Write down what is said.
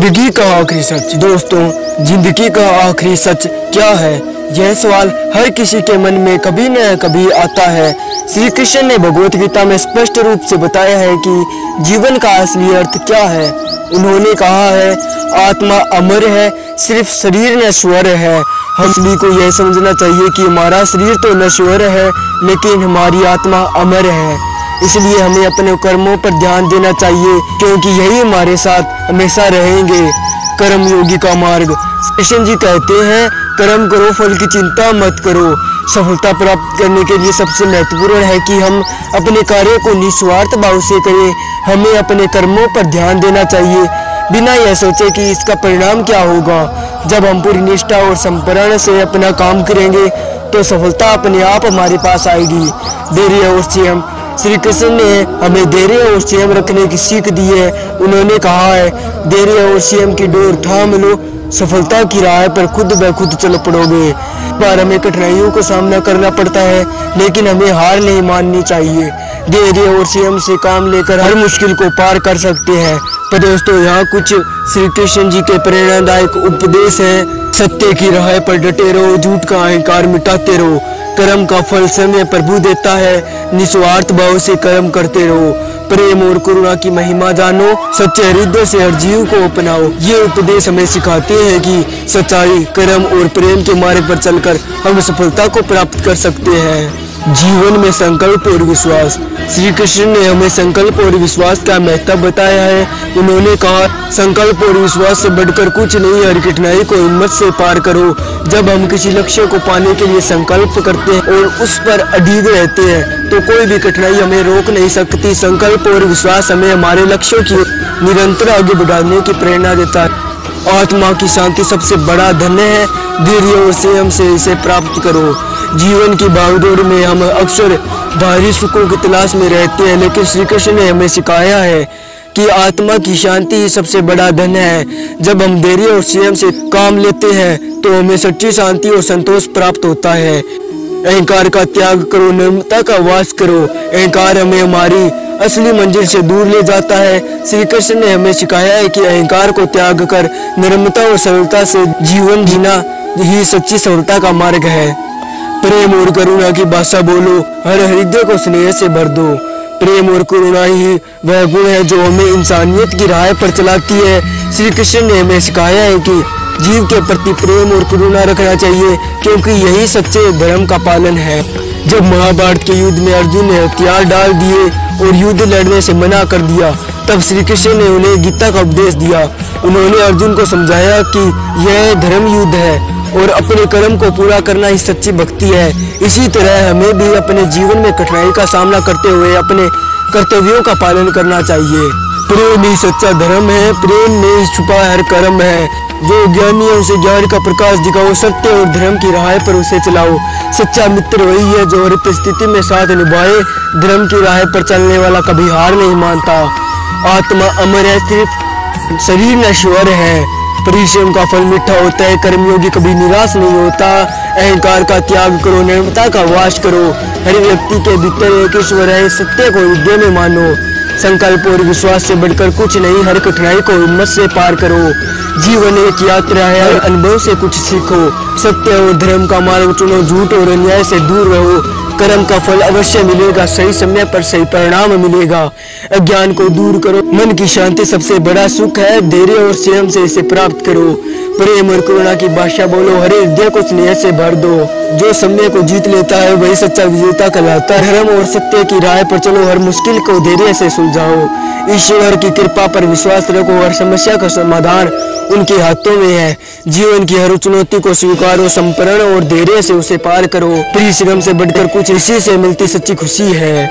जिंदगी का आखिरी सच। दोस्तों, जिंदगी का आखिरी सच क्या है? यह सवाल हर किसी के मन में कभी न कभी आता है। श्री कृष्ण ने भगवत गीता में स्पष्ट रूप से बताया है कि जीवन का असली अर्थ क्या है। उन्होंने कहा है, आत्मा अमर है, सिर्फ शरीर नश्वर है। हम सभी को यह समझना चाहिए कि हमारा शरीर तो नश्वर है, लेकिन हमारी आत्मा अमर है। इसलिए हमें अपने कर्मों पर ध्यान देना चाहिए, क्योंकि यही हमारे साथ हमेशा रहेंगे। कर्म योगी का मार्ग। कृष्ण जी कहते हैं, कर्म करो, फल की चिंता मत करो। सफलता प्राप्त करने के लिए सबसे महत्वपूर्ण है कि हम अपने कार्य को निस्वार्थ भाव से करें। हमें अपने कर्मों पर ध्यान देना चाहिए, बिना यह सोचे कि इसका परिणाम क्या होगा। जब हम पूरी निष्ठा और समर्पण से अपना काम करेंगे तो सफलता अपने आप हमारे पास आएगी। धैर्य और संयम। श्री कृष्ण ने हमें धैर्य और संयम रखने की सीख दी है। उन्होंने कहा है, धैर्य और संयम की डोर थाम लो, सफलता की राह पर खुद ब खुद चल पड़ोगे। बार हमें कठिनाइयों का सामना करना पड़ता है, लेकिन हमें हार नहीं माननी चाहिए। धैर्य और संयम से काम लेकर हर मुश्किल को पार कर सकते हैं। तो दोस्तों, यहाँ कुछ श्री कृष्ण जी के प्रेरणादायक उपदेश हैं। सत्य की राह पर डटे रहो, झूठ का अहंकार मिटाते रहो। कर्म का फल समय प्रभु देता है, निस्वार्थ भाव से कर्म करते रहो। प्रेम और करुणा की महिमा जानो, सच्चे हृदय से हर जीव को अपनाओ। ये उपदेश हमें सिखाते हैं कि सच्चाई, कर्म और प्रेम के मार्ग पर चलकर हम सफलता को प्राप्त कर सकते हैं। जीवन में संकल्प और विश्वास। श्री कृष्ण ने हमें संकल्प और विश्वास का महत्व बताया है। उन्होंने कहा, संकल्प और विश्वास से बढ़कर कुछ नहीं, हर कठिनाई को हिम्मत से पार करो। जब हम किसी लक्ष्य को पाने के लिए संकल्प करते हैं और उस पर अडिग रहते हैं तो कोई भी कठिनाई हमें रोक नहीं सकती। संकल्प और विश्वास हमें हमारे लक्ष्यों की निरंतर आगे बढ़ाने की प्रेरणा देता है। आत्मा की शांति सबसे बड़ा धन है, धैर्य और संयम से इसे प्राप्त करो। जीवन की भागदौड़ में हम अक्सर बाहरी सुखों की तलाश में रहते हैं, लेकिन श्री कृष्ण ने हमें सिखाया है कि आत्मा की शांति ही सबसे बड़ा धन है। जब हम धैर्य और संयम से काम लेते हैं तो हमें सच्ची शांति और संतोष प्राप्त होता है। अहंकार का त्याग करो, नम्रता का वास करो। अहंकार हमें हमारी असली मंजिल से दूर ले जाता है। श्री कृष्ण ने हमें सिखाया है कि अहंकार को त्याग कर नम्रता और सरलता से जीवन जीना ही सच्ची सफलता का मार्ग है। प्रेम और करुणा की भाषा बोलो, हर हृदय को स्नेह से भर दो। प्रेम और करुणा ही वह गुण है जो हमें इंसानियत की राह पर चलाती है। श्री कृष्ण ने हमें सिखाया है कि जीव के प्रति प्रेम और करुणा रखना चाहिए, क्योंकि यही सच्चे धर्म का पालन है। जब महाभारत के युद्ध में अर्जुन ने हथियार डाल दिए और युद्ध लड़ने से मना कर दिया, तब श्री कृष्ण ने उन्हें गीता का उपदेश दिया। उन्होंने अर्जुन को समझाया कि यह धर्म युद्ध है और अपने कर्म को पूरा करना ही सच्ची भक्ति है। इसी तरह हमें भी अपने जीवन में कठिनाई का सामना करते हुए अपने कर्तव्यों का पालन करना चाहिए। प्रेम ही सच्चा धर्म है, प्रेम में छुपा हर कर्म है। जो ज्ञानी है उसे ज्ञान का प्रकाश दिखाओ, सत्य और धर्म की राह पर उसे चलाओ। सच्चा मित्र वही है जो हर परिस्थिति में साथ निभाए। धर्म की राह पर चलने वाला कभी हार नहीं मानता। आत्मा अमर है, सिर्फ शरीर नश्वर है। परिश्रम का फल मीठा होता है, कर्मयोगी कभी निराश नहीं होता। अहंकार का त्याग करो, नम्रता का वास करो। हर व्यक्ति के भीतर एक ईश्वर है, सत्य को हृदय में मानो। संकल्प और विश्वास से बढ़कर कुछ नहीं, हर कठिनाई को हिम्मत से पार करो। जीवन एक यात्रा है, हर अनुभव से कुछ सीखो। सत्य और धर्म का मार्ग चुनो, झूठ और अन्याय से दूर रहो। कर्म का फल अवश्य मिलेगा, सही समय पर सही परिणाम मिलेगा। अज्ञान को दूर करो, मन की शांति सबसे बड़ा सुख है। धैर्य और संयम से इसे प्राप्त करो। प्रेम और करुणा की भाषा बोलो, हर हृदय को स्नेह से भर दो। जो समय को जीत लेता है वही सच्चा विजेता कहलाता है। धर्म और सत्य की राह पर चलो, हर मुश्किल को धैर्य से सुलझाओ। ईश्वर की कृपा पर विश्वास रखो, हर समस्या का समाधान उनके हाथों में है। जीवन की हर चुनौती को स्वीकारो, समर्पण और धैर्य से उसे पार करो। परिश्रम से बढ़कर कुछ इसी से मिलती सच्ची खुशी है।